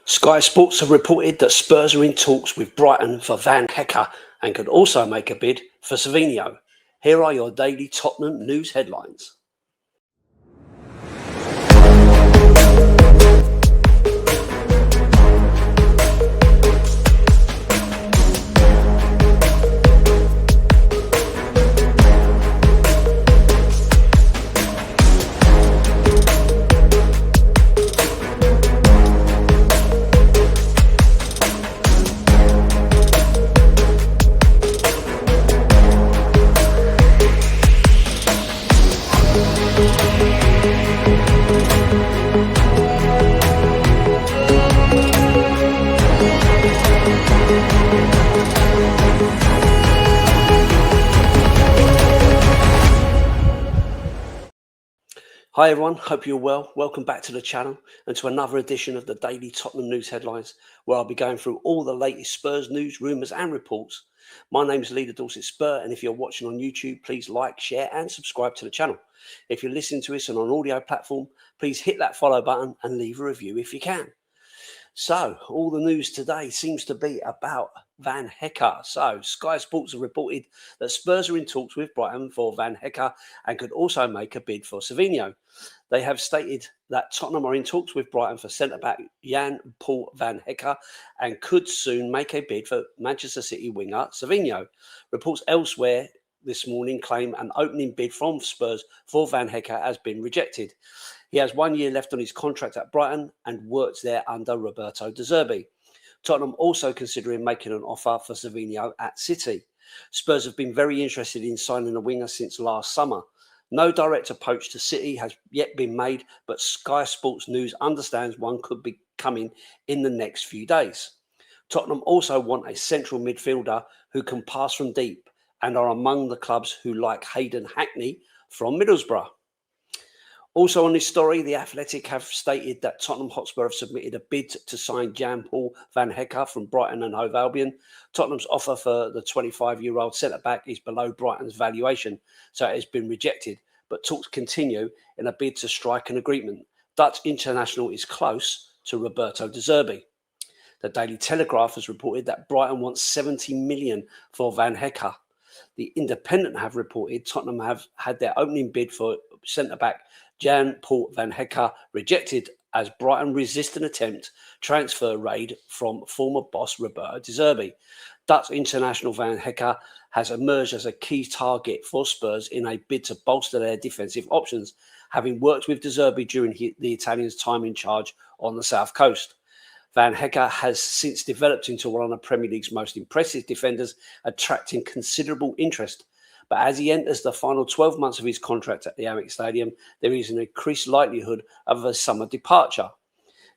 Sky Sports have reported that Spurs are in talks with Brighton for Van Hecke and could also make a bid for Savinho. Here are your daily Tottenham news headlines. Hi everyone, hope you're well. Welcome back to the channel and to another edition of the daily Tottenham news headlines, where I'll be going through all the latest Spurs news, rumours and reports. My name is Dorset Spur, and if you're watching on YouTube, please like, share and subscribe to the channel. If you're listening to this on an audio platform, please hit that follow button and leave a review if you can. So, all the news today seems to be about Van Hecke. So, Sky Sports have reported that Spurs are in talks with Brighton for Van Hecke and could also make a bid for Savinho. They have stated that Tottenham are in talks with Brighton for centre-back Jan-Paul Van Hecke and could soon make a bid for Manchester City winger Savinho. Reports elsewhere this morning claim an opening bid from Spurs for Van Hecke has been rejected. He has 1 year left on his contract at Brighton and works there under Roberto De Zerbi. Tottenham also considering making an offer for Savinho at City. Spurs have been very interested in signing a winger since last summer. No direct approach to City has yet been made, but Sky Sports News understands one could be coming in the next few days. Tottenham also want a central midfielder who can pass from deep and are among the clubs who like Hayden Hackney from Middlesbrough. Also on this story, The Athletic have stated that Tottenham Hotspur have submitted a bid to sign Jan-Paul Van Hecke from Brighton and Hove Albion. Tottenham's offer for the 25-year-old centre-back is below Brighton's valuation, so it has been rejected, but talks continue in a bid to strike an agreement. Dutch international is close to Roberto De Zerbi. The Daily Telegraph has reported that Brighton wants 70 million for Van Hecke. The Independent have reported Tottenham have had their opening bid for centre-back Jan-Paul Van Hecke rejected as Brighton resist an attempt transfer raid from former boss Roberto De Zerbi. Dutch international Van Hecke has emerged as a key target for Spurs in a bid to bolster their defensive options, having worked with De Zerbi during the Italians' time in charge on the south coast. Van Hecke has since developed into one of the Premier League's most impressive defenders, attracting considerable interest. But as he enters the final 12 months of his contract at the Amex Stadium, there is an increased likelihood of a summer departure.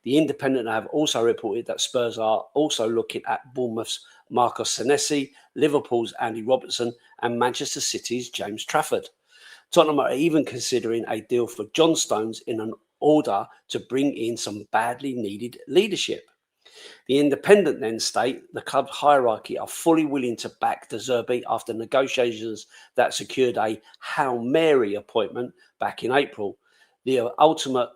The Independent have also reported that Spurs are also looking at Bournemouth's Marcos Senesi, Liverpool's Andy Robertson and Manchester City's James Trafford. Tottenham are even considering a deal for John Stones in an order to bring in some badly needed leadership. The Independent then state the club hierarchy are fully willing to back De Zerbi after negotiations that secured a Hail Mary appointment back in April. The ultimate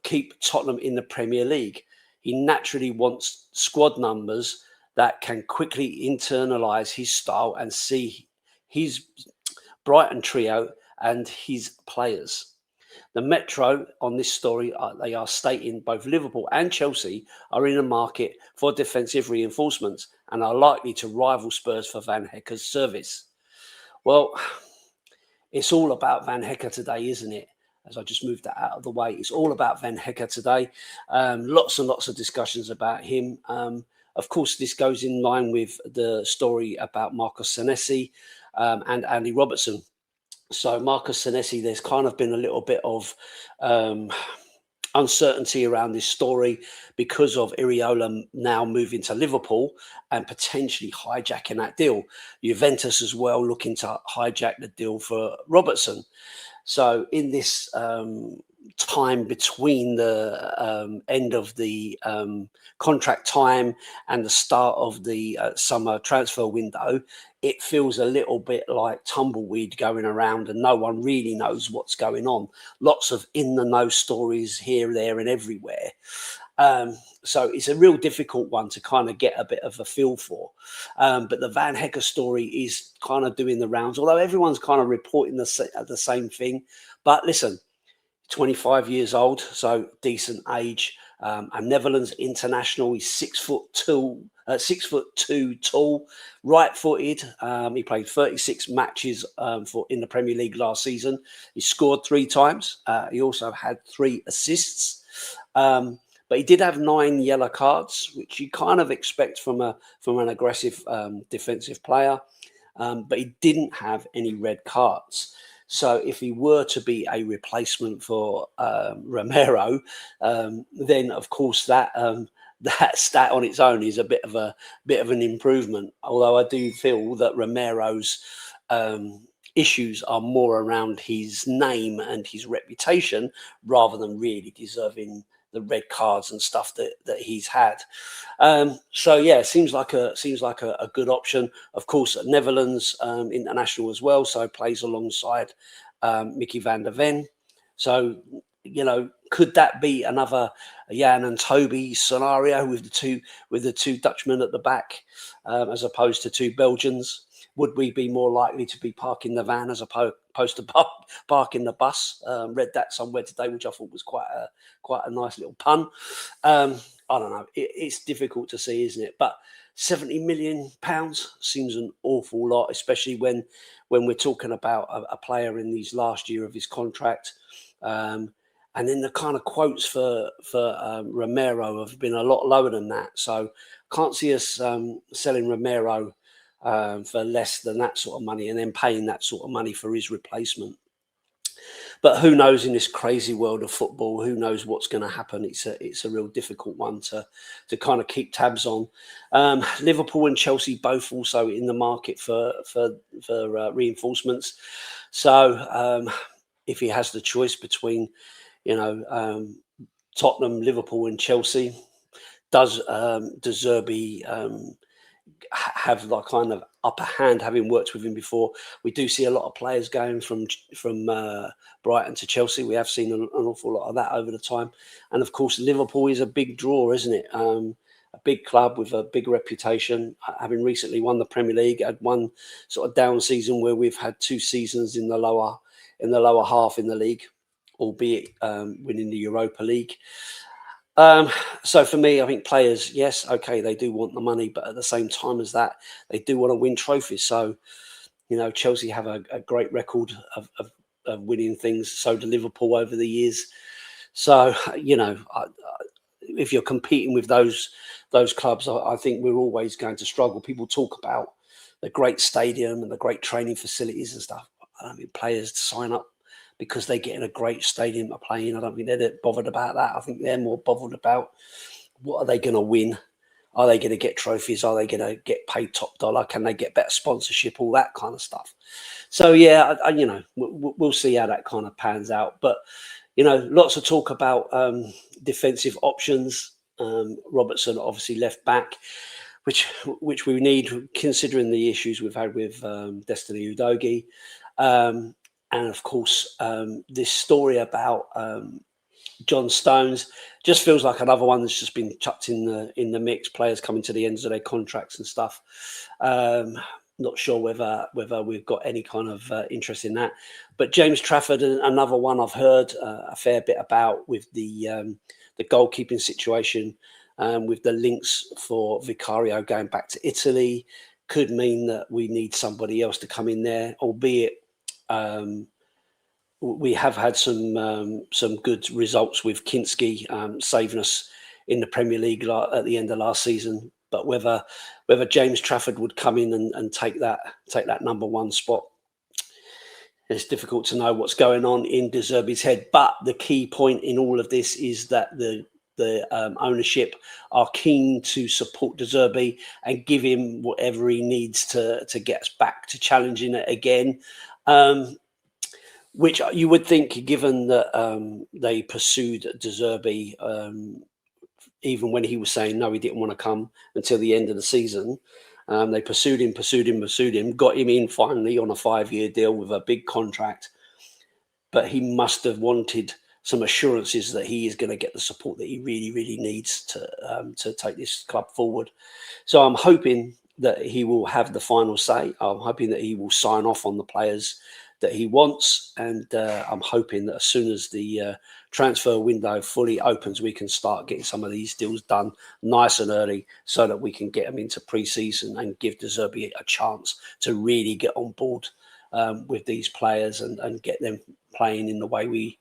keep Tottenham in the Premier League. He naturally wants squad numbers that can quickly internalise his style and see his Brighton trio and his players. The Metro on this story, they are stating both Liverpool and Chelsea are in the market for defensive reinforcements and are likely to rival Spurs for Van Hecke's service. Well, it's all about Van Hecke today, isn't it? As I just moved that out of the way, it's all about Van Hecke today. Lots and lots of discussions about him. Of course, this goes in line with the story about Marcos Senesi and Andy Robertson. So Marcos Senesi, there's kind of been a little bit of uncertainty around this story because of Iraola now moving to Liverpool and potentially hijacking that deal. Juventus as well looking to hijack the deal for Robertson. So in this time between the end of the contract time and the start of the summer transfer window, it feels a little bit like tumbleweed going around and no one really knows what's going on. Lots of in the know stories here, there and everywhere. So it's a real difficult one to kind of get a bit of a feel for. But the Van Hecke story is kind of doing the rounds, although everyone's kind of reporting the same thing. But listen, 25 years old, so decent age. A Netherlands international. He's 6'2", 6'2" tall, right-footed. He played 36 matches in the Premier League last season. He scored 3 times. He also had 3 assists. But he did have 9 yellow cards, which you kind of expect from an aggressive defensive player. But he didn't have any red cards. So if he were to be a replacement for Romero, then of course that stat on its own is a bit of an improvement. Although I do feel that Romero's issues are more around his name and his reputation rather than really deserving the red cards and stuff that he's had. So yeah, seems like a good option. Of course, Netherlands international as well, so plays alongside Mickey van der Ven. So could that be another Jan and Toby scenario with the two Dutchmen at the back as opposed to 2 Belgians? Would we be more likely to be parking the van as opposed to parking the bus? Read that somewhere today, which I thought was quite a nice little pun. I don't know. It's difficult to see, isn't it? But £70 million seems an awful lot, especially when we're talking about a player in his last year of his contract. And then the kind of quotes for Romero have been a lot lower than that. So can't see us selling Romero for less than that sort of money and then paying that sort of money for his replacement. But who knows, in this crazy world of football, who knows what's going to happen? It's a real difficult one to kind of keep tabs on. Liverpool and Chelsea both also in the market for reinforcements. So if he has the choice between Tottenham, Liverpool and Chelsea, does De Zerbi have like kind of upper hand, having worked with him before? We do see a lot of players going from Brighton to Chelsea. We have seen an awful lot of that over the time. And of course, Liverpool is a big draw, isn't it? A big club with a big reputation, having recently won the Premier League, had one sort of down season where we've had 2 seasons in the lower half in the league, albeit winning the Europa League. So for me, I think players, yes, okay, they do want the money, but at the same time as that, they do want to win trophies. So, Chelsea have a great record of winning things. So do Liverpool over the years. So, if you're competing with those clubs, I think we're always going to struggle. People talk about the great stadium and the great training facilities and stuff. I don't think players sign up because they get in a great stadium to play in. I don't think they're that bothered about that. I think they're more bothered about what are they going to win? Are they going to get trophies? Are they going to get paid top dollar? Can they get better sponsorship? All that kind of stuff. So, yeah, we'll see how that kind of pans out. But, lots of talk about defensive options. Robertson obviously left back, which we need, considering the issues we've had with Destiny Udogie. And of course, this story about John Stones just feels like another one that's just been chucked in the mix. Players coming to the ends of their contracts and stuff. Not sure whether we've got any kind of interest in that. But James Trafford, another one I've heard a fair bit about with the goalkeeping situation, with the links for Vicario going back to Italy, could mean that we need somebody else to come in there, albeit. We have had some good results with Kinski saving us in the Premier League at the end of last season. But whether James Trafford would come in and take that number 1 spot, it's difficult to know what's going on in De Zerbi's head. But the key point in all of this is that the ownership are keen to support De Zerbi and give him whatever he needs to get us back to challenging it again. Which you would think, given that they pursued De Zerbi, even when he was saying no, he didn't want to come until the end of the season. They pursued him, got him in finally on a 5-year deal with a big contract. But he must have wanted some assurances that he is going to get the support that he really, really needs to take this club forward. So I'm hoping that he will have the final say. I'm hoping that he will sign off on the players that he wants, and I'm hoping that as soon as the transfer window fully opens, we can start getting some of these deals done nice and early, so that we can get them into pre-season and give De Zerbi a chance to really get on board with these players and get them playing in the way we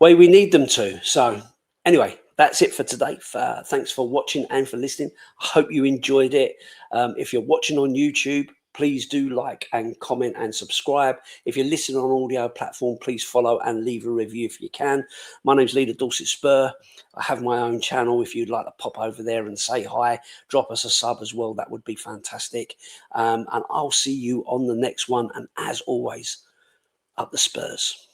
need them to. So anyway, that's it for today. Thanks for watching and for listening. I hope you enjoyed it. If you're watching on YouTube, please do like and comment and subscribe. If you're listening on audio platform, please follow and leave a review if you can. My name's Leader Dorset Spur. I have my own channel. If you'd like to pop over there and say hi, drop us a sub as well. That would be fantastic. And I'll see you on the next one. And as always, up the Spurs.